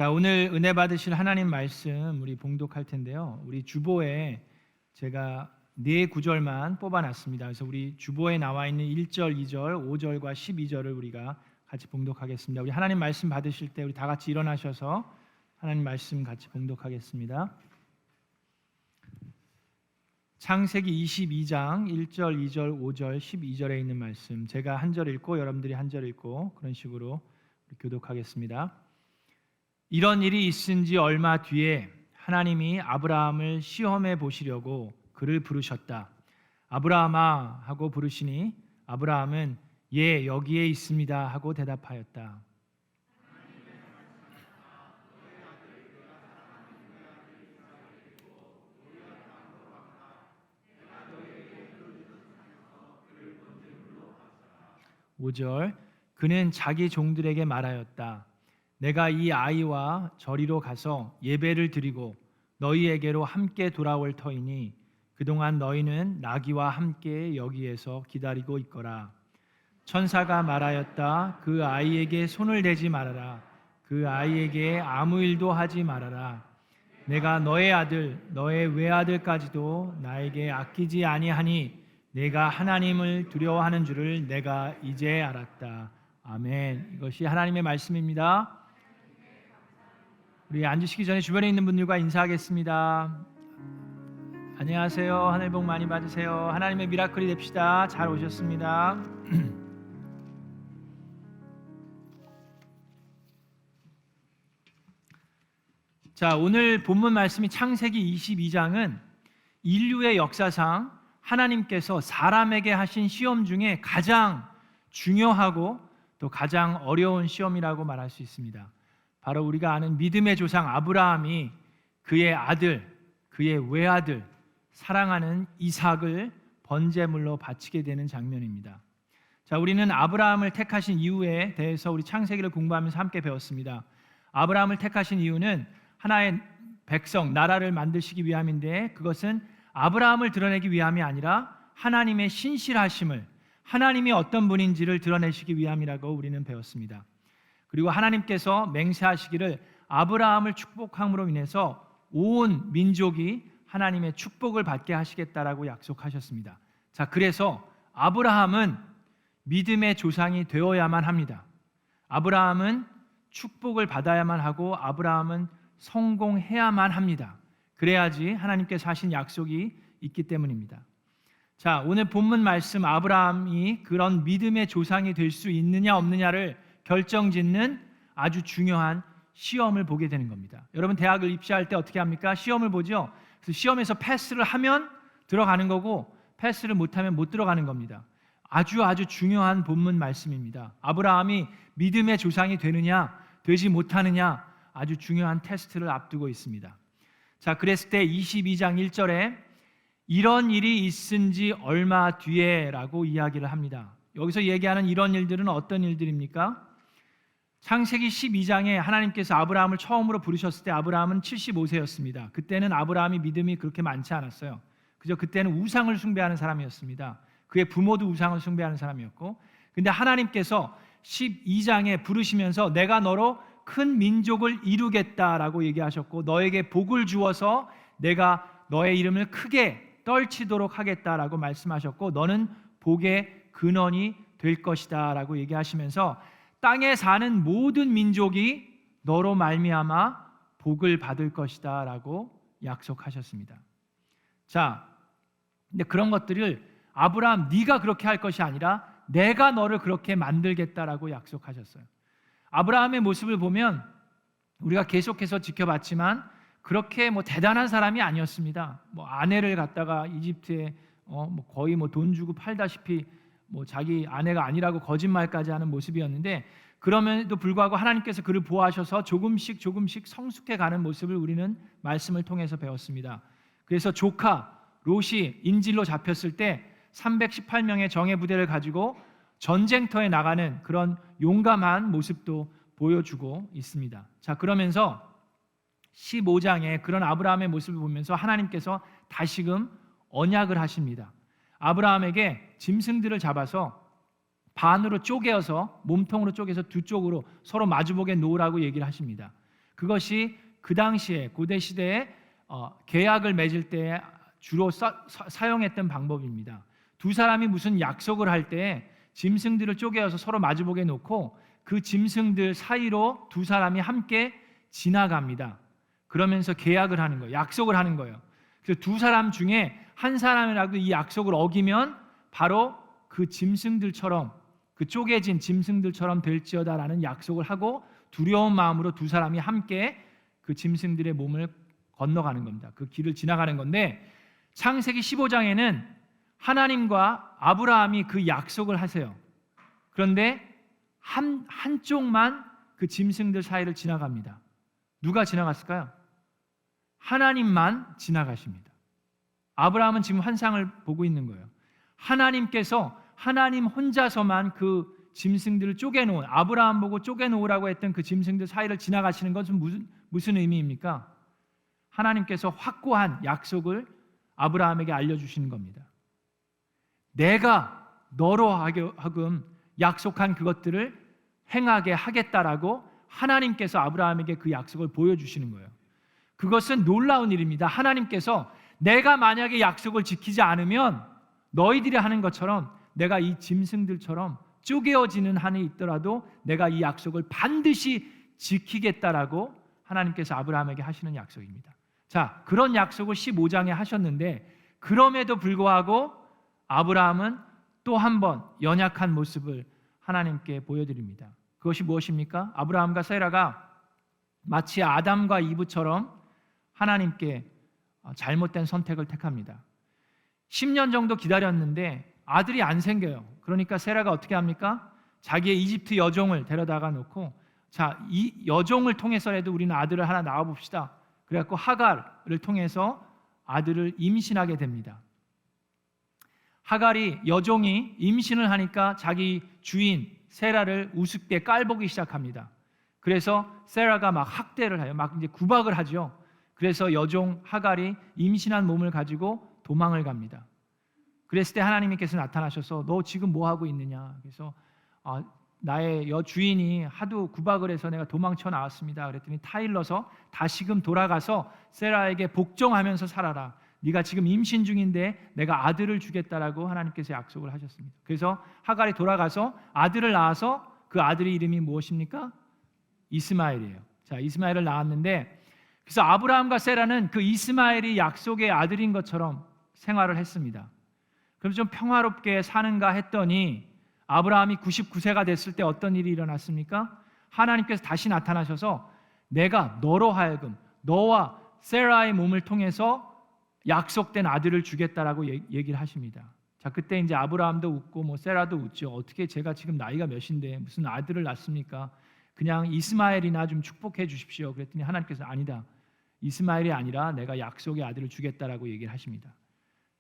자, 오늘 은혜 받으실 하나님 말씀 우리 봉독할 텐데요. 우리 주보에 제가 네 구절만 뽑아놨습니다. 그래서 우리 주보에 나와 있는 1절, 2절, 5절과 12절을 우리가 같이 봉독하겠습니다. 우리 하나님 말씀 받으실 때 우리 다 같이 일어나셔서 하나님 말씀 같이 봉독하겠습니다. 창세기 22장 1절, 2절, 5절, 12절에 있는 말씀, 제가 한 절 읽고 여러분들이 한 절 읽고 그런 식으로 교독하겠습니다. 이런 일이 있은 지 얼마 뒤에 하나님이 아브라함을 시험해 보시려고 그를 부르셨다. 아브라함아 하고 부르시니 아브라함은 예, 여기에 있습니다 하고 대답하였다. (5절) 그는 자기 종들에게 말하였다. 내가 이 아이와 저리로 가서 예배를 드리고 너희에게로 함께 돌아올 터이니 그동안 너희는 나귀와 함께 여기에서 기다리고 있거라. 천사가 말하였다. 그 아이에게 손을 대지 말아라. 그 아이에게 아무 일도 하지 말아라. 내가 너의 아들, 너의 외아들까지도 나에게 아끼지 아니하니 내가 하나님을 두려워하는 줄을 내가 이제 알았다. 아멘. 이것이 하나님의 말씀입니다. 우리 앉으시기 전에 주변에 있는 분들과 인사하겠습니다. 안녕하세요. 하늘 복 많이 받으세요. 하나님의 미라클이 됩시다. 잘 오셨습니다. 자, 오늘 본문 말씀이 창세기 22장은 인류의 역사상 하나님께서 사람에게 하신 시험 중에 가장 중요하고 또 가장 어려운 시험이라고 말할 수 있습니다. 바로 우리가 아는 믿음의 조상 아브라함이 그의 아들, 그의 외아들, 사랑하는 이삭을 번제물로 바치게 되는 장면입니다. 자, 우리는 아브라함을 택하신 이유에 대해서 우리 창세기를 공부하면서 함께 배웠습니다. 아브라함을 택하신 이유는 하나의 백성, 나라를 만드시기 위함인데 그것은 아브라함을 드러내기 위함이 아니라 하나님의 신실하심을, 하나님이 어떤 분인지를 드러내시기 위함이라고 우리는 배웠습니다. 그리고 하나님께서 맹세하시기를 아브라함을 축복함으로 인해서 온 민족이 하나님의 축복을 받게 하시겠다라고 약속하셨습니다. 자, 그래서 아브라함은 믿음의 조상이 되어야만 합니다. 아브라함은 축복을 받아야만 하고 아브라함은 성공해야만 합니다. 그래야지 하나님께서 하신 약속이 있기 때문입니다. 자, 오늘 본문 말씀, 아브라함이 그런 믿음의 조상이 될 수 있느냐 없느냐를 결정짓는 아주 중요한 시험을 보게 되는 겁니다. 여러분 대학을 입시할 때 어떻게 합니까? 시험을 보죠. 그래서 시험에서 패스를 하면 들어가는 거고 패스를 못하면 못 들어가는 겁니다. 아주 중요한 본문 말씀입니다. 아브라함이 믿음의 조상이 되느냐 되지 못하느냐 아주 중요한 테스트를 앞두고 있습니다. 자, 그랬을 때 22장 1절에 이런 일이 있은 지 얼마 뒤에 라고 이야기를 합니다. 여기서 얘기하는 이런 일들은 어떤 일들입니까? 창세기 12장에 하나님께서 아브라함을 처음으로 부르셨을 때 아브라함은 75세였습니다. 그때는 아브라함이 믿음이 그렇게 많지 않았어요. 그저 그때는 우상을 숭배하는 사람이었습니다. 그의 부모도 우상을 숭배하는 사람이었고, 근데 하나님께서 12장에 부르시면서 내가 너로 큰 민족을 이루겠다라고 얘기하셨고 너에게 복을 주어서 내가 너의 이름을 크게 떨치도록 하겠다라고 말씀하셨고 너는 복의 근원이 될 것이다 라고 얘기하시면서 땅에 사는 모든 민족이 너로 말미암아 복을 받을 것이다 라고 약속하셨습니다. 자, 근데 그런 것들을 아브라함 네가 그렇게 할 것이 아니라 내가 너를 그렇게 만들겠다라고 약속하셨어요. 아브라함의 모습을 보면 우리가 계속해서 지켜봤지만 그렇게 대단한 사람이 아니었습니다. 아내를 갖다가 이집트에 거의 돈 주고 팔다시피 자기 아내가 아니라고 거짓말까지 하는 모습이었는데 그럼에도 불구하고 하나님께서 그를 보호하셔서 조금씩 성숙해가는 모습을 우리는 말씀을 통해서 배웠습니다. 그래서 조카 롯이 인질로 잡혔을 때 318명의 정예 부대를 가지고 전쟁터에 나가는 그런 용감한 모습도 보여주고 있습니다. 자, 그러면서 15장에 그런 아브라함의 모습을 보면서 하나님께서 다시금 언약을 하십니다. 아브라함에게 짐승들을 잡아서 반으로 쪼개어서 몸통으로 쪼개서 두 쪽으로 서로 마주보게 놓으라고 얘기를 하십니다. 그것이 그 당시에 고대 시대에 계약을 맺을 때 주로 사용했던 방법입니다. 두 사람이 무슨 약속을 할 때 짐승들을 쪼개어서 서로 마주보게 놓고 그 짐승들 사이로 두 사람이 함께 지나갑니다. 그러면서 계약을 하는 거예요. 약속을 하는 거예요. 그래서 두 사람 중에 한 사람이라도 이 약속을 어기면 바로 그 짐승들처럼, 그 쪼개진 짐승들처럼 될지어다라는 약속을 하고 두려운 마음으로 두 사람이 함께 그 짐승들의 몸을 건너가는 겁니다. 그 길을 지나가는 건데, 창세기 15장에는 하나님과 아브라함이 그 약속을 하세요. 그런데 한쪽만 그 짐승들 사이를 지나갑니다. 누가 지나갔을까요? 하나님만 지나가십니다. 아브라함은 지금 환상을 보고 있는 거예요. 하나님께서 하나님 혼자서만 그 짐승들을 쪼개놓은, 아브라함 보고 쪼개놓으라고 했던 그 짐승들 사이를 지나가시는 것은 무슨 의미입니까? 하나님께서 확고한 약속을 아브라함에게 알려주시는 겁니다. 내가 너로 하여금 약속한 그것들을 행하게 하겠다라고 하나님께서 아브라함에게 그 약속을 보여주시는 거예요. 그것은 놀라운 일입니다. 하나님께서 내가 만약에 약속을 지키지 않으면 너희들이 하는 것처럼 내가 이 짐승들처럼 쪼개어지는 한이 있더라도 내가 이 약속을 반드시 지키겠다라고 하나님께서 아브라함에게 하시는 약속입니다. 자, 그런 약속을 15장에 하셨는데, 그럼에도 불구하고 아브라함은 또 한 번 연약한 모습을 하나님께 보여드립니다. 그것이 무엇입니까? 아브라함과 세라가 마치 아담과 이브처럼 하나님께 잘못된 선택을 택합니다. 10년 정도 기다렸는데 아들이 안 생겨요. 그러니까 세라가 어떻게 합니까? 자기의 이집트 여종을 데려다가 놓고, 자, 이 여종을 통해서라도 우리는 아들을 하나 낳아봅시다. 그래갖고 하갈을 통해서 아들을 임신하게 됩니다. 하갈이, 여종이 임신을 하니까 자기 주인 세라를 우습게 깔보기 시작합니다. 그래서 세라가 막 학대를 해요. 막 이제 구박을 하죠. 그래서 여종 하갈이 임신한 몸을 가지고 도망을 갑니다. 그랬을 때 하나님께서 나타나셔서 너 지금 뭐 하고 있느냐? 그래서 나의 여주인이 하도 구박을 해서 내가 도망쳐 나왔습니다. 그랬더니 타일러서 다시금 돌아가서 세라에게 복종하면서 살아라. 네가 지금 임신 중인데 내가 아들을 주겠다라고 하나님께서 약속을 하셨습니다. 그래서 하갈이 돌아가서 아들을 낳아서 그 아들의 이름이 무엇입니까? 이스마엘이에요. 자, 이스마엘을 낳았는데, 그래서 아브라함과 세라는 그 이스마엘이 약속의 아들인 것처럼 생활을 했습니다. 그럼 좀 평화롭게 사는가 했더니 아브라함이 99세가 됐을 때 어떤 일이 일어났습니까? 하나님께서 다시 나타나셔서 내가 너로 하여금 너와 세라의 몸을 통해서 약속된 아들을 주겠다라고 얘기를 하십니다. 자, 그때 이제 아브라함도 웃고 뭐 세라도 웃죠. 어떻게 제가 지금 나이가 몇인데 무슨 아들을 낳습니까? 그냥 이스마엘이나 좀 축복해 주십시오. 그랬더니 하나님께서 아니다. 이스마엘이 아니라 내가 약속의 아들을 주겠다라고 얘기를 하십니다.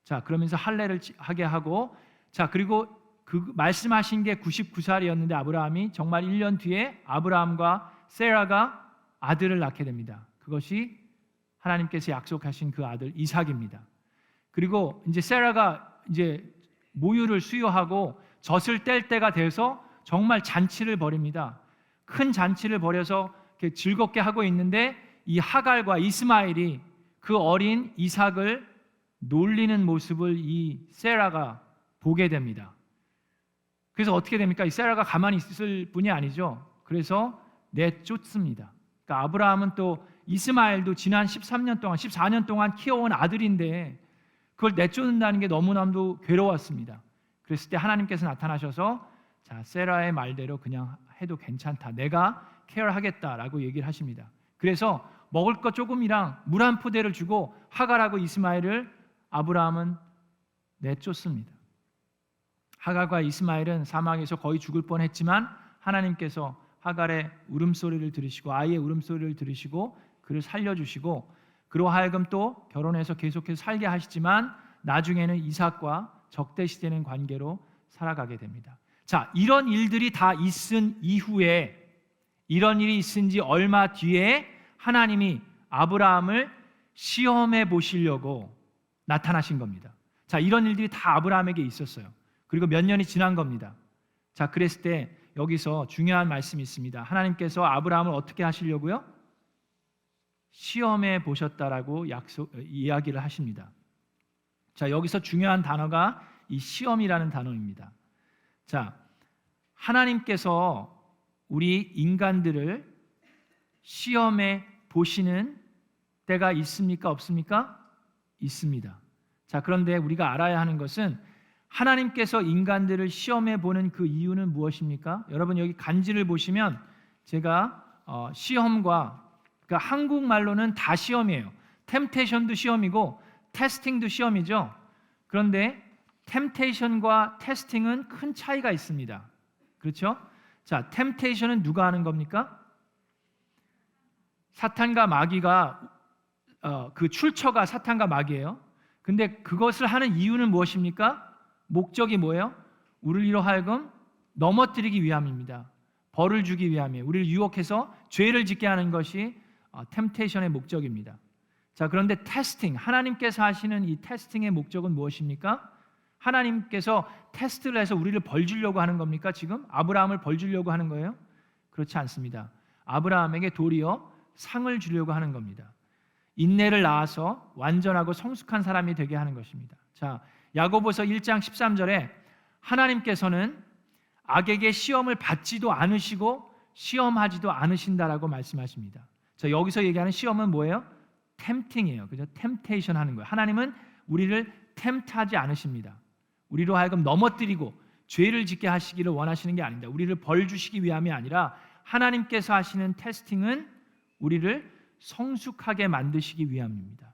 자, 그러면서 할례를 하게 하고, 자, 그리고 그 말씀하신 게 99살이었는데 아브라함이 정말 1년 뒤에 아브라함과 세라가 아들을 낳게 됩니다. 그것이 하나님께서 약속하신 그 아들 이삭입니다. 그리고 이제 세라가 이제 모유를 수유하고 젖을 뗄 때가 돼서 정말 잔치를 벌입니다. 큰 잔치를 벌여서 이렇게 즐겁게 하고 있는데 이 하갈과 이스마엘이 그 어린 이삭을 놀리는 모습을 이 세라가 보게 됩니다. 그래서 어떻게 됩니까? 이 세라가 가만히 있을 분이 아니죠. 그래서 내쫓습니다. 그러니까 아브라함은 또 이스마엘도 지난 13년 동안 14년 동안 키워온 아들인데 그걸 내쫓는다는 게 너무나도 괴로웠습니다. 그랬을 때 하나님께서 나타나셔서 자, 세라의 말대로 그냥 해도 괜찮다. 내가 케어하겠다라고 얘기를 하십니다. 그래서 먹을 것 조금이랑 물 한 포대를 주고 하갈하고 이스마엘을 아브라함은 내쫓습니다. 하갈과 이스마엘은 사막에서 거의 죽을 뻔했지만 하나님께서 하갈의 울음소리를 들으시고 아이의 울음소리를 들으시고 그를 살려주시고 그로 하여금 또 결혼해서 계속해서 살게 하시지만 나중에는 이삭과 적대시되는 관계로 살아가게 됩니다. 자, 이런 일들이 다 있은 이후에, 이런 일이 있은 지 얼마 뒤에 하나님이 아브라함을 시험해 보시려고 나타나신 겁니다. 자, 이런 일들이 다 아브라함에게 있었어요. 그리고 몇 년이 지난 겁니다. 자, 그랬을 때 여기서 중요한 말씀이 있습니다. 하나님께서 아브라함을 어떻게 하시려고요? 시험해 보셨다라고 이야기를 하십니다. 자, 여기서 중요한 단어가 이 시험이라는 단어입니다. 자, 하나님께서 우리 인간들을 시험해 보시는 때가 있습니까? 없습니까? 있습니다. 자, 그런데 우리가 알아야 하는 것은 하나님께서 인간들을 시험해 보는 그 이유는 무엇입니까? 여러분 여기 간지를 보시면 제가 시험과, 그러니까 한국말로는 다 시험이에요. 템테이션도 시험이고 테스팅도 시험이죠. 그런데 템테이션과 테스팅은 큰 차이가 있습니다. 그렇죠? 자, 템테이션은 누가 하는 겁니까? 사탄과 마귀가 그 출처가 사탄과 마귀예요. 근데 그것을 하는 이유는 무엇입니까? 목적이 뭐예요? 우리로 하여금 넘어뜨리기 위함입니다. 벌을 주기 위함이에요. 우리를 유혹해서 죄를 짓게 하는 것이 템테이션의 목적입니다. 자, 그런데 테스팅, 하나님께서 하시는 이 테스팅의 목적은 무엇입니까? 하나님께서 테스트를 해서 우리를 벌 주려고 하는 겁니까? 지금 아브라함을 벌 주려고 하는 거예요? 그렇지 않습니다. 아브라함에게 도리어 상을 주려고 하는 겁니다. 인내를 낳아서 완전하고 성숙한 사람이 되게 하는 것입니다. 자, 야고보서 1장 13절에 하나님께서는 악에게 시험을 받지도 않으시고 시험하지도 않으신다라고 말씀하십니다. 자, 여기서 얘기하는 시험은 뭐예요? 템팅이에요. 그죠? 템테이션 하는 거예요. 하나님은 우리를 템트하지 않으십니다. 우리로 하여금 넘어뜨리고 죄를 짓게 하시기를 원하시는 게 아닙니다. 우리를 벌 주시기 위함이 아니라 하나님께서 하시는 테스팅은 우리를 성숙하게 만드시기 위함입니다.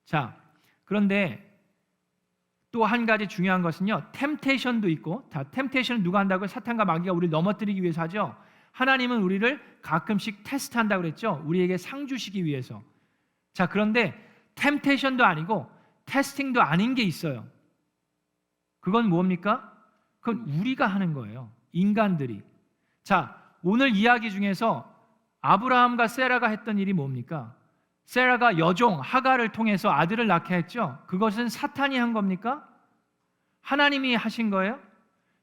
자, 그런데 또 한 가지 중요한 것은요, 템테이션도 있고, 자, 템테이션은 누가 한다고요? 사탄과 마귀가 우리를 넘어뜨리기 위해서 하죠. 하나님은 우리를 가끔씩 테스트한다고 그랬죠. 우리에게 상 주시기 위해서. 자, 그런데 템테이션도 아니고 테스팅도 아닌 게 있어요. 그건 뭡니까? 그건 우리가 하는 거예요. 인간들이. 자, 오늘 이야기 중에서 아브라함과 세라가 했던 일이 뭡니까? 세라가 여종 하갈을 통해서 아들을 낳게 했죠. 그것은 사탄이 한 겁니까? 하나님이 하신 거예요?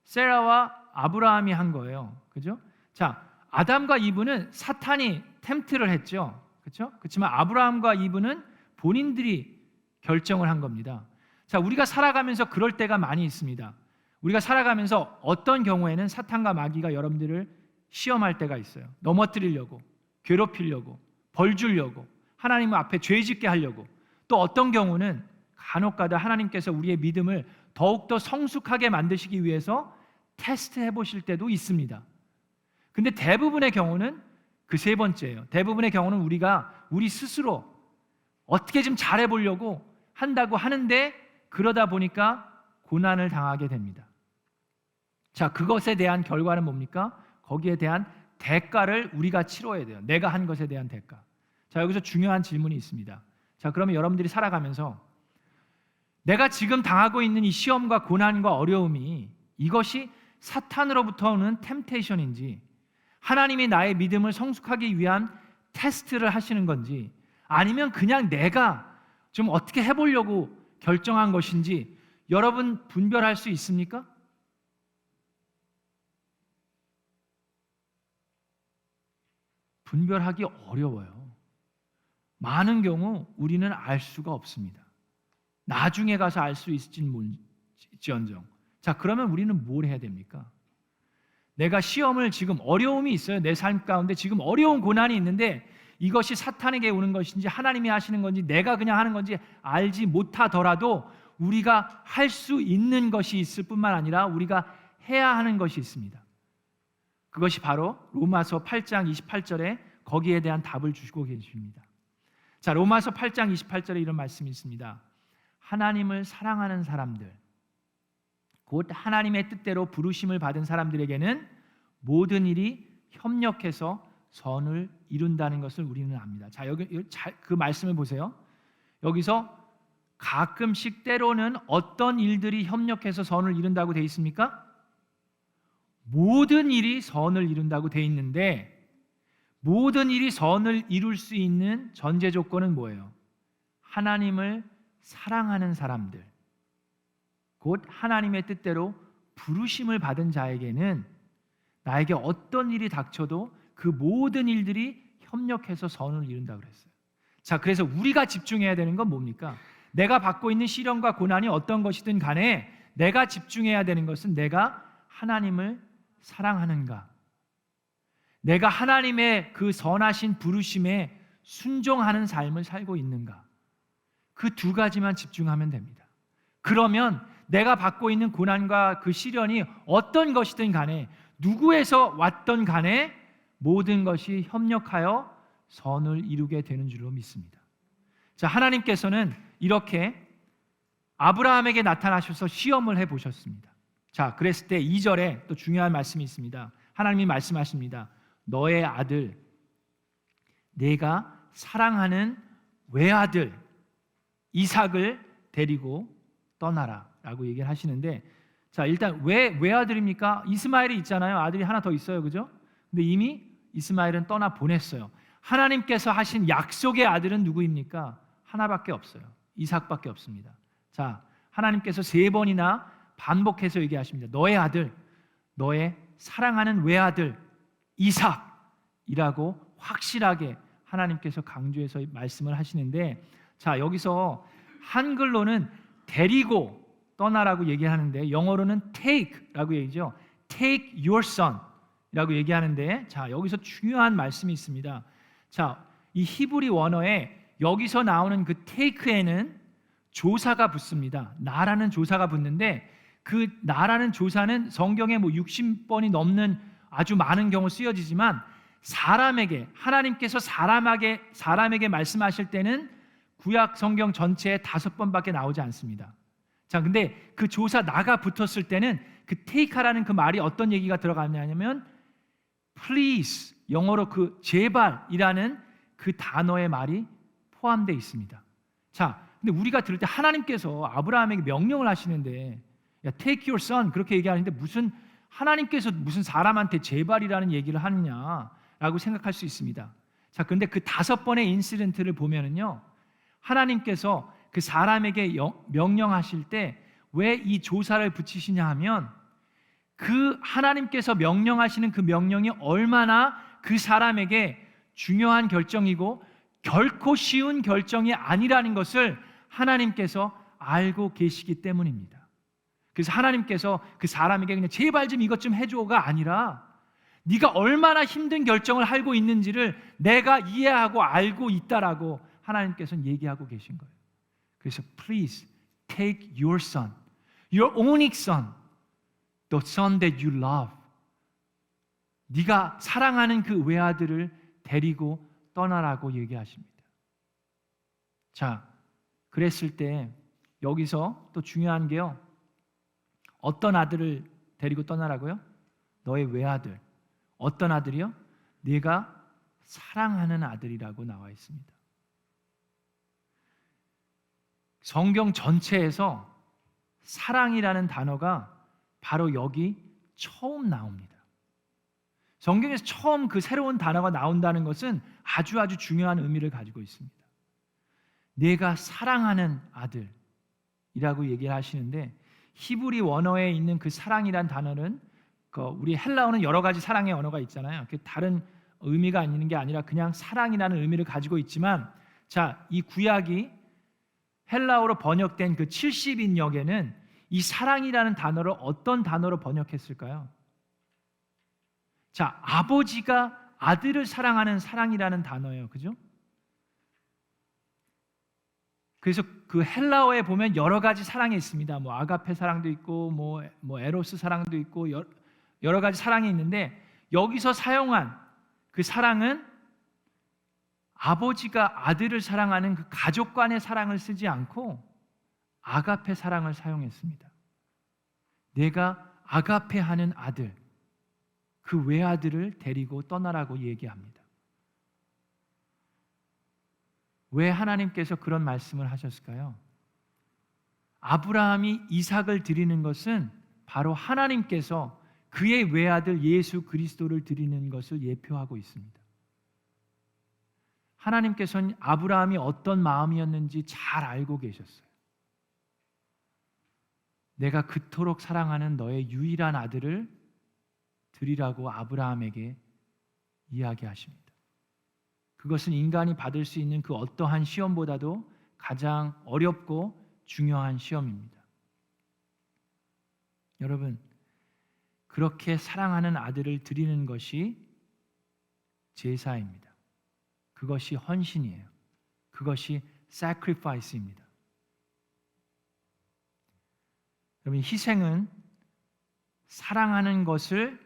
세라와 아브라함이 한 거예요. 그죠? 자, 아담과 이브는 사탄이 템트를 했죠. 그렇죠? 그렇지만 아브라함과 이브는 본인들이 결정을 한 겁니다. 자, 우리가 살아가면서 그럴 때가 많이 있습니다. 우리가 살아가면서 어떤 경우에는 사탄과 마귀가 여러분들을 시험할 때가 있어요. 넘어뜨리려고, 괴롭히려고, 벌 주려고, 하나님 앞에 죄 짓게 하려고. 또 어떤 경우는 간혹가다 하나님께서 우리의 믿음을 더욱더 성숙하게 만드시기 위해서 테스트해 보실 때도 있습니다. 근데 대부분의 경우는 그 세 번째예요. 대부분의 경우는 우리가 우리 스스로 어떻게 좀 잘해 보려고 한다고 하는데 그러다 보니까 고난을 당하게 됩니다. 자, 그것에 대한 결과는 뭡니까? 거기에 대한 대가를 우리가 치러야 돼요. 내가 한 것에 대한 대가. 자, 여기서 중요한 질문이 있습니다. 자, 그러면 여러분들이 살아가면서 내가 지금 당하고 있는 이 시험과 고난과 어려움이 이것이 사탄으로부터 오는 템테이션인지 하나님이 나의 믿음을 성숙하기 위한 테스트를 하시는 건지 아니면 그냥 내가 좀 어떻게 해보려고 결정한 것인지 여러분 분별할 수 있습니까? 분별하기 어려워요. 많은 경우 우리는 알 수가 없습니다. 나중에 가서 알 수 있을지언정. 자, 그러면 우리는 뭘 해야 됩니까? 내가 시험을 지금 어려움이 있어요. 내 삶 가운데 지금 어려운 고난이 있는데 이것이 사탄에게 오는 것인지 하나님이 하시는 건지 내가 그냥 하는 건지 알지 못하더라도 우리가 할 수 있는 것이 있을 뿐만 아니라 우리가 해야 하는 것이 있습니다. 그것이 바로 로마서 8장 28절에 거기에 대한 답을 주시고 계십니다. 자, 로마서 8장 28절에 이런 말씀이 있습니다. 하나님을 사랑하는 사람들, 곧 하나님의 뜻대로 부르심을 받은 사람들에게는 모든 일이 협력해서 선을 이룬다는 것을 우리는 압니다. 자, 여기 그 말씀을 보세요. 여기서 가끔씩 때로는 어떤 일들이 협력해서 선을 이룬다고 돼 있습니까? 모든 일이 선을 이룬다고 돼 있는데 모든 일이 선을 이룰 수 있는 전제 조건은 뭐예요? 하나님을 사랑하는 사람들, 곧 하나님의 뜻대로 부르심을 받은 자에게는 나에게 어떤 일이 닥쳐도 그 모든 일들이 협력해서 선을 이룬다고 그랬어요. 자, 그래서 우리가 집중해야 되는 건 뭡니까? 내가 받고 있는 시련과 고난이 어떤 것이든 간에 내가 집중해야 되는 것은 내가 하나님을 사랑하는가, 내가 하나님의 그 선하신 부르심에 순종하는 삶을 살고 있는가, 그 두 가지만 집중하면 됩니다. 그러면 내가 받고 있는 고난과 그 시련이 어떤 것이든 간에 누구에서 왔던 간에 모든 것이 협력하여 선을 이루게 되는 줄로 믿습니다. 자, 하나님께서는 이렇게 아브라함에게 나타나셔서 시험을 해보셨습니다. 자, 그랬을 때 2절에 또 중요한 말씀이 있습니다. 하나님이 말씀하십니다. 너의 아들, 내가 사랑하는 외아들 이삭을 데리고 떠나라 라고 얘기를 하시는데, 자, 일단 왜 외아들입니까? 이스마엘이 있잖아요. 아들이 하나 더 있어요, 그죠? 근데 이미 이스마엘은 떠나 보냈어요. 하나님께서 하신 약속의 아들은 누구입니까? 하나밖에 없어요. 이삭밖에 없습니다. 자, 하나님께서 3번이나 반복해서 얘기하십니다. 너의 아들, 너의 사랑하는 외아들 이삭이라고 확실하게 하나님께서 강조해서 말씀을 하시는데, 자, 여기서 한글로는 데리고 떠나라고 얘기하는데 영어로는 take라고 얘기죠. Take your son이라고 얘기하는데, 자, 여기서 중요한 말씀이 있습니다. 자, 이 히브리 원어에 여기서 나오는 그 take에는 조사가 붙습니다. 나라는 조사가 붙는데, 그 나라는 조사는 성경에 뭐 60번이 넘는 아주 많은 경우 쓰여지지만 사람에게, 하나님께서 사람에게 말씀하실 때는 구약 성경 전체에 5번밖에 나오지 않습니다. 자, 근데 그 조사 나가 붙었을 때는 그 take라는 그 말이 어떤 얘기가 들어가냐면 please, 영어로 그 제발이라는 그 단어의 말이 포함되어 있습니다. 자, 근데 우리가 들을 때 하나님께서 아브라함에게 명령을 하시는데, 야, take your son 그렇게 얘기하는데 무슨 하나님께서 무슨 사람한테 제발이라는 얘기를 하느냐라고 생각할 수 있습니다. 자, 그런데 그 5번의 인시던트를 보면은요, 하나님께서 그 사람에게 명령하실 때 왜 이 조사를 붙이시냐 하면, 그 하나님께서 명령하시는 그 명령이 얼마나 그 사람에게 중요한 결정이고 결코 쉬운 결정이 아니라는 것을 하나님께서 알고 계시기 때문입니다. 그래서 하나님께서 그 사람에게 그냥 제발 좀 이것 좀 해줘가 아니라 네가 얼마나 힘든 결정을 하고 있는지를 내가 이해하고 알고 있다라고 하나님께서는 얘기하고 계신 거예요. 그래서 please take your son, your only son, the son that you love. 네가 사랑하는 그 외아들을 데리고 떠나라고 얘기하십니다. 자, 그랬을 때 여기서 또 중요한 게요, 어떤 아들을 데리고 떠나라고요? 너의 외아들. 어떤 아들이요? 네가 사랑하는 아들이라고 나와 있습니다. 성경 전체에서 사랑이라는 단어가 바로 여기 처음 나옵니다. 성경에서 처음 그 새로운 단어가 나온다는 것은 아주 중요한 의미를 가지고 있습니다. 내가 사랑하는 아들이라고 얘기를 하시는데, 히브리 원어에 있는 그 사랑이란 단어는 우리 헬라어는 여러 가지 사랑의 언어가 있잖아요. 다른 의미가 있는 게 아니라 그냥 사랑이라는 의미를 가지고 있지만, 자, 이 구약이 헬라어로 번역된 그 70인역에는 이 사랑이라는 단어를 어떤 단어로 번역했을까요? 자, 아버지가 아들을 사랑하는 사랑이라는 단어예요. 그죠? 그래서 그 헬라어에 보면 여러 가지 사랑이 있습니다. 뭐 아가페 사랑도 있고 뭐 에로스 사랑도 있고 여러 가지 사랑이 있는데, 여기서 사용한 그 사랑은 아버지가 아들을 사랑하는 그 가족 간의 사랑을 쓰지 않고 아가페 사랑을 사용했습니다. 내가 아가페하는 아들, 그 외아들을 데리고 떠나라고 얘기합니다. 왜 하나님께서 그런 말씀을 하셨을까요? 아브라함이 이삭을 드리는 것은 바로 하나님께서 그의 외아들 예수 그리스도를 드리는 것을 예표하고 있습니다. 하나님께서는 아브라함이 어떤 마음이었는지 잘 알고 계셨어요. 내가 그토록 사랑하는 너의 유일한 아들을 드리라고 아브라함에게 이야기하십니다. 그것은 인간이 받을 수 있는 그 어떠한 시험보다도 가장 어렵고 중요한 시험입니다. 여러분, 그렇게 사랑하는 아들을 드리는 것이 제사입니다. 그것이 헌신이에요. 그것이 sacrifice입니다. 여러분, 희생은 사랑하는 것을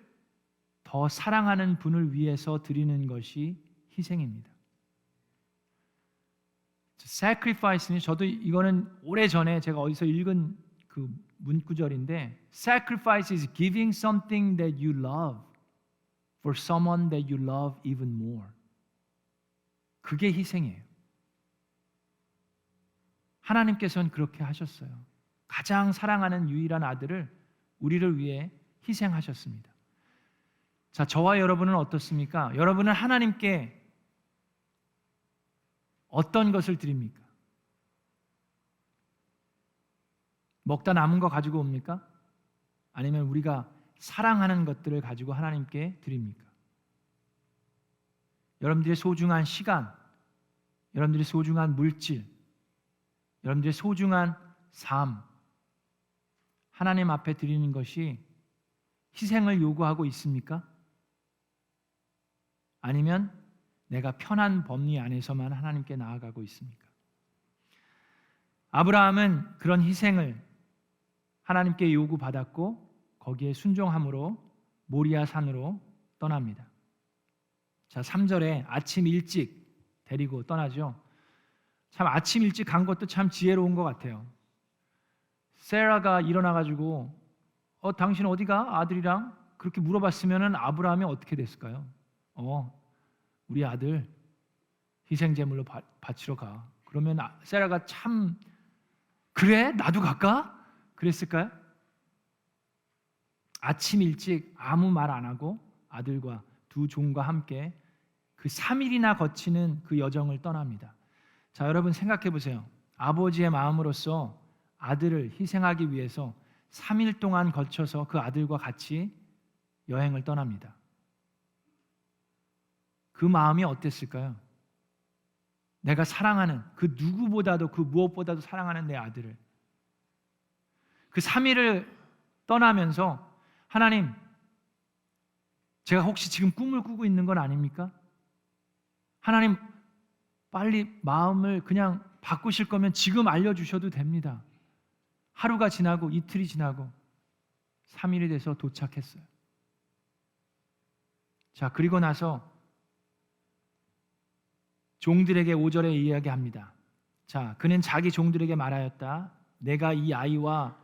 더 사랑하는 분을 위해서 드리는 것이 희생입니다. sacrifice는 저도 이거는 오래전에 제가 어디서 읽은 그 문구절인데 sacrifice is giving something that you love for someone that you love even more. 그게 희생이에요. 하나님께서는 그렇게 하셨어요. 가장 사랑하는 유일한 아들을 우리를 위해 희생하셨습니다. 자, 저와 여러분은 어떻습니까? 여러분은 하나님께 어떤 것을 드립니까? 먹다 남은 거 가지고 옵니까? 아니면 우리가 사랑하는 것들을 가지고 하나님께 드립니까? 여러분들의 소중한 시간, 여러분들의 소중한 물질, 여러분들의 소중한 삶, 하나님 앞에 드리는 것이 희생을 요구하고 있습니까? 아니면 내가 편한 법리 안에서만 하나님께 나아가고 있습니까? 아브라함은 그런 희생을 하나님께 요구받았고 거기에 순종함으로 모리아 산으로 떠납니다. 자, 3절에 아침 일찍 데리고 떠나죠. 참 아침 일찍 간 것도 참 지혜로운 것 같아요. 세라가 일어나가지고 당신 어디가? 아들이랑? 그렇게 물어봤으면 아브라함이 어떻게 됐을까요? 우리 아들 희생제물로 바치러 가. 그러면 세라가 참 그래? 나도 갈까? 그랬을까요? 아침 일찍 아무 말 안 하고 아들과 두 종과 함께 그 3일이나 거치는 그 여정을 떠납니다. 자, 여러분 생각해 보세요. 아버지의 마음으로서 아들을 희생하기 위해서 3일 동안 거쳐서 그 아들과 같이 여행을 떠납니다. 그 마음이 어땠을까요? 내가 사랑하는 그 누구보다도 그 무엇보다도 사랑하는 내 아들을 그 3일을 떠나면서 하나님, 제가 혹시 지금 꿈을 꾸고 있는 건 아닙니까? 하나님, 빨리 마음을 그냥 바꾸실 거면 지금 알려주셔도 됩니다. 하루가 지나고 이틀이 지나고 3일이 돼서 도착했어요. 자, 그리고 나서 종들에게 5절에 이야기합니다. 자, 그는 자기 종들에게 말하였다. 내가 이 아이와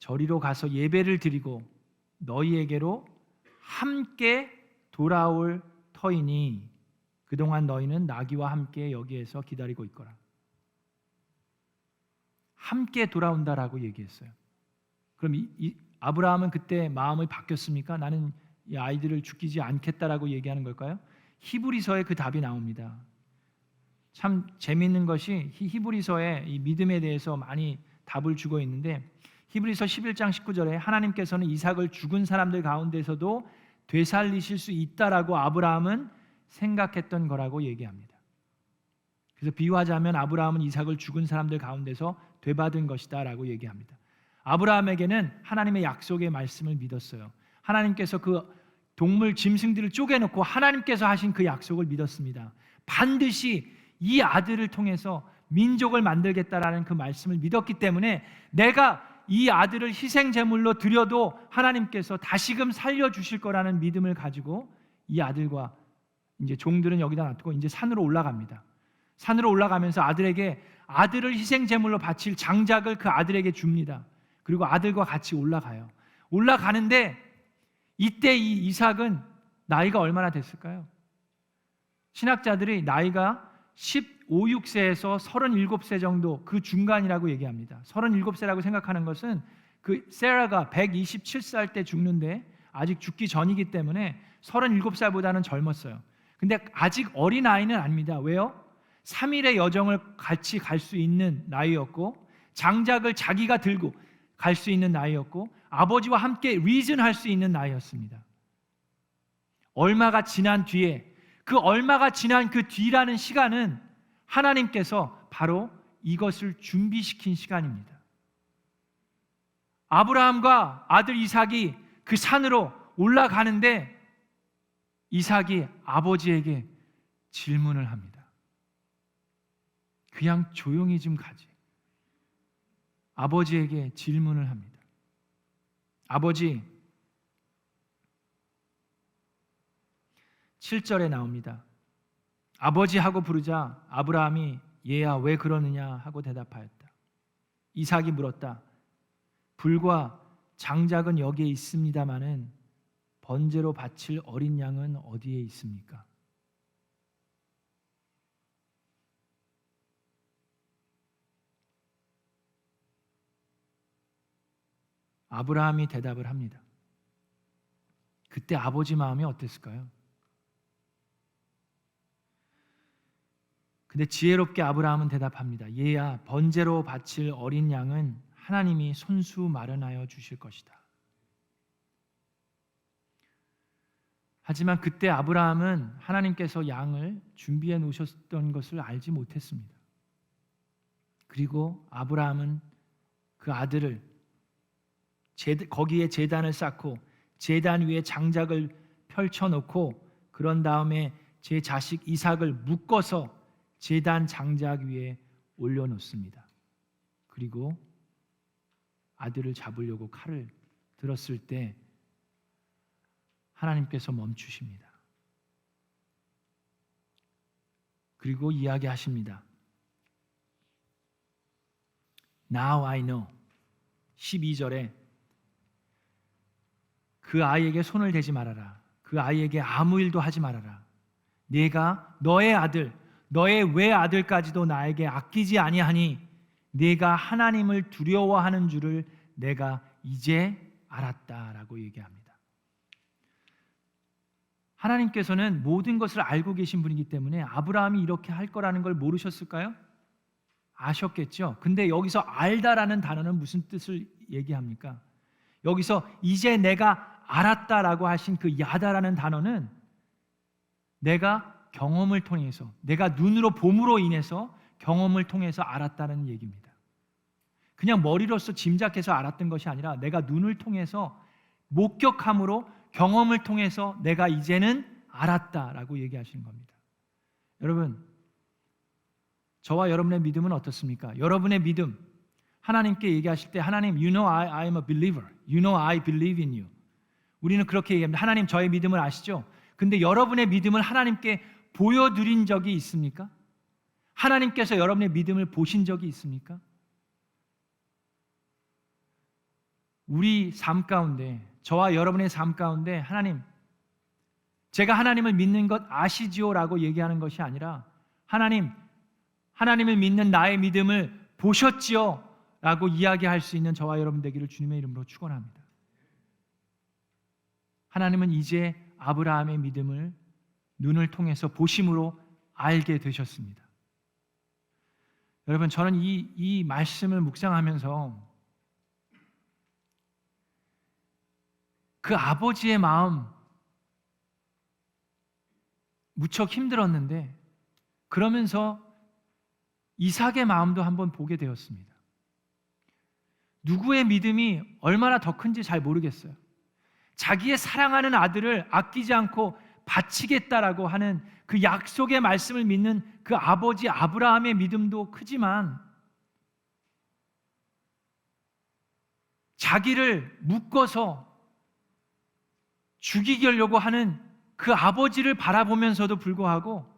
저리로 가서 예배를 드리고 너희에게로 함께 돌아올 터이니 그동안 너희는 나귀와 함께 여기에서 기다리고 있거라. 함께 돌아온다라고 얘기했어요. 그럼 아브라함은 그때 마음이 바뀌었습니까? 나는 이 아이들을 죽이지 않겠다라고 얘기하는 걸까요? 히브리서에 그 답이 나옵니다. 참 재미있는 것이 히브리서에 이 믿음에 대해서 많이 답을 주고 있는데 히브리서 11장 19절에 하나님께서는 이삭을 죽은 사람들 가운데서도 되살리실 수 있다라고 아브라함은 생각했던 거라고 얘기합니다. 그래서 비유하자면 아브라함은 이삭을 죽은 사람들 가운데서 되받은 것이다 라고 얘기합니다. 아브라함에게는 하나님의 약속의 말씀을 믿었어요. 하나님께서 그 동물 짐승들을 쪼개놓고 하나님께서 하신 그 약속을 믿었습니다. 반드시 이 아들을 통해서 민족을 만들겠다라는 그 말씀을 믿었기 때문에 내가 이 아들을 희생제물로 드려도 하나님께서 다시금 살려주실 거라는 믿음을 가지고 이 아들과 이제 종들은 여기다 놔두고 이제 산으로 올라갑니다. 산으로 올라가면서 아들에게 아들을 희생제물로 바칠 장작을 그 아들에게 줍니다. 그리고 아들과 같이 올라가요. 올라가는데 이때 이 이삭은 나이가 얼마나 됐을까요? 신학자들이 나이가 15, 6세에서 37세 정도 그 중간이라고 얘기합니다. 37세라고 생각하는 것은 그 세라가 127살 때 죽는데 아직 죽기 전이기 때문에 37살보다는 젊었어요. 근데 아직 어린 아이는 아닙니다. 왜요? 3일의 여정을 같이 갈 수 있는 나이였고 장작을 자기가 들고 갈 수 있는 나이였고 아버지와 함께 리즌할 수 있는 나이였습니다. 얼마가 지난 뒤에 그 얼마가 지난 그 뒤라는 시간은 하나님께서 바로 이것을 준비시킨 시간입니다. 아브라함과 아들 이삭이 그 산으로 올라가는데 이삭이 아버지에게 질문을 합니다. 그냥 조용히 좀 가지. 아버지에게 질문을 합니다. 아버지, 7절에 나옵니다. 아버지 하고 부르자 아브라함이 얘야 왜 그러느냐 하고 대답하였다. 이삭이 물었다. 불과 장작은 여기에 있습니다마는 번제로 바칠 어린 양은 어디에 있습니까? 아브라함이 대답을 합니다. 그때 아버지 마음이 어땠을까요? 근데 지혜롭게 아브라함은 대답합니다. 얘야, 번제로 바칠 어린 양은 하나님이 손수 마련하여 주실 것이다. 하지만 그때 아브라함은 하나님께서 양을 준비해 놓으셨던 것을 알지 못했습니다. 그리고 아브라함은 그 아들을 거기에 제단을 쌓고 제단 위에 장작을 펼쳐놓고 그런 다음에 제 자식 이삭을 묶어서 제단 장작 위에 올려놓습니다. 그리고 아들을 잡으려고 칼을 들었을 때 하나님께서 멈추십니다. 그리고 이야기하십니다. Now I know. 12절에 그 아이에게 손을 대지 말아라. 그 아이에게 아무 일도 하지 말아라. 내가 너의 아들, 너의 외아들까지도 나에게 아끼지 아니하니 내가 하나님을 두려워하는 줄을 내가 이제 알았다라고 얘기합니다. 하나님께서는 모든 것을 알고 계신 분이기 때문에 아브라함이 이렇게 할 거라는 걸 모르셨을까요? 아셨겠죠. 근데 여기서 알다라는 단어는 무슨 뜻을 얘기합니까? 여기서 이제 내가 알았다라고 하신 그 야다라는 단어는 내가 경험을 통해서, 내가 눈으로 봄으로 인해서 경험을 통해서 알았다는 얘기입니다. 그냥 머리로서 짐작해서 알았던 것이 아니라 내가 눈을 통해서 목격함으로 경험을 통해서 내가 이제는 알았다라고 얘기하시는 겁니다. 여러분, 저와 여러분의 믿음은 어떻습니까? 여러분의 믿음, 하나님께 얘기하실 때 하나님, you know I am a believer. You know I believe in you. 우리는 그렇게 얘기합니다. 하나님, 저의 믿음을 아시죠? 근데 여러분의 믿음을 하나님께 보여드린 적이 있습니까? 하나님께서 여러분의 믿음을 보신 적이 있습니까? 우리 삶 가운데, 저와 여러분의 삶 가운데 하나님, 제가 하나님을 믿는 것 아시지요? 라고 얘기하는 것이 아니라 하나님, 하나님을 믿는 나의 믿음을 보셨지요? 라고 이야기할 수 있는 저와 여러분 되기를 주님의 이름으로 축원합니다. 하나님은 이제 아브라함의 믿음을 눈을 통해서 보심으로 알게 되셨습니다. 여러분, 저는 이 말씀을 묵상하면서 그 아버지의 마음 무척 힘들었는데 그러면서 이삭의 마음도 한번 보게 되었습니다. 누구의 믿음이 얼마나 더 큰지 잘 모르겠어요. 자기의 사랑하는 아들을 아끼지 않고 바치겠다라고 하는 그 약속의 말씀을 믿는 그 아버지 아브라함의 믿음도 크지만 자기를 묶어서 죽이려고 하는 그 아버지를 바라보면서도 불구하고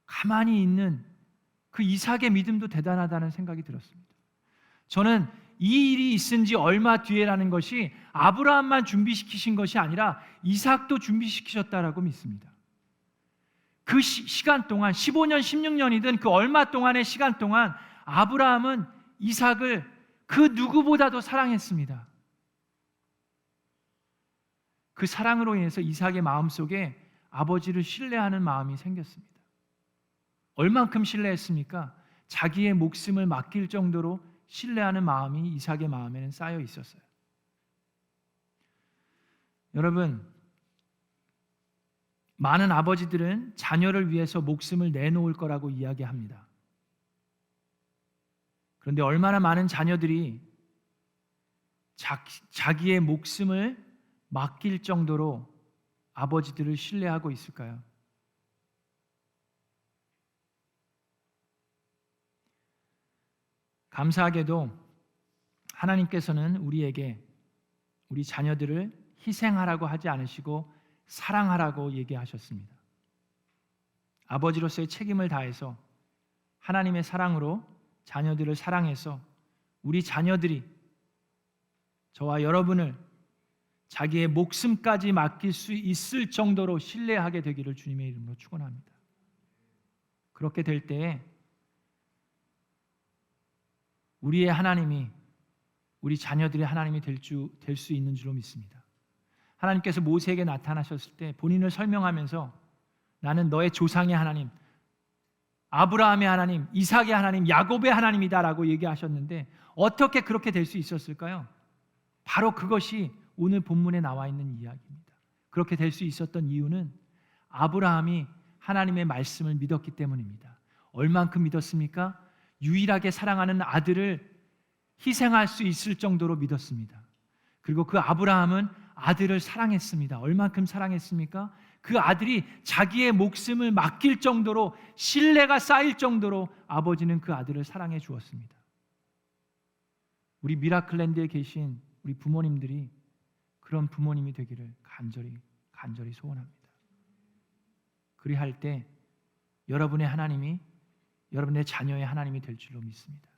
가만히 있는 그 이삭의 믿음도 대단하다는 생각이 들었습니다. 저는 이 일이 있은 지 얼마 뒤에라는 것이 아브라함만 준비시키신 것이 아니라 이삭도 준비시키셨다라고 믿습니다. 그 시간 동안 15년, 16년이든 그 얼마 동안의 시간 동안 아브라함은 이삭을 그 누구보다도 사랑했습니다. 그 사랑으로 인해서 이삭의 마음속에 아버지를 신뢰하는 마음이 생겼습니다. 얼만큼 신뢰했습니까? 자기의 목숨을 맡길 정도로 신뢰하는 마음이 이삭의 마음에는 쌓여 있었어요. 여러분, 많은 아버지들은 자녀를 위해서 목숨을 내놓을 거라고 이야기합니다. 그런데 얼마나 많은 자녀들이 자기의 목숨을 맡길 정도로 아버지들을 신뢰하고 있을까요? 감사하게도 하나님께서는 우리에게 우리 자녀들을 희생하라고 하지 않으시고 사랑하라고 얘기하셨습니다. 아버지로서의 책임을 다해서 하나님의 사랑으로 자녀들을 사랑해서 우리 자녀들이 저와 여러분을 자기의 목숨까지 맡길 수 있을 정도로 신뢰하게 되기를 주님의 이름으로 축원합니다. 그렇게 될 때에 우리의 하나님이 우리 자녀들의 하나님이 될 수 있는 줄로 믿습니다. 하나님께서 모세에게 나타나셨을 때 본인을 설명하면서 나는 너의 조상의 하나님, 아브라함의 하나님, 이삭의 하나님, 야곱의 하나님이다라고 얘기하셨는데 어떻게 그렇게 될 수 있었을까요? 바로 그것이 오늘 본문에 나와 있는 이야기입니다. 그렇게 될 수 있었던 이유는 아브라함이 하나님의 말씀을 믿었기 때문입니다. 얼만큼 믿었습니까? 유일하게 사랑하는 아들을 희생할 수 있을 정도로 믿었습니다. 그리고 그 아브라함은 아들을 사랑했습니다. 얼만큼 사랑했습니까? 그 아들이 자기의 목숨을 맡길 정도로 신뢰가 쌓일 정도로 아버지는 그 아들을 사랑해 주었습니다. 우리 미라클랜드에 계신 우리 부모님들이 그런 부모님이 되기를 간절히 소원합니다. 그리할 때 여러분의 하나님이 여러분의 자녀의 하나님이 될 줄로 믿습니다.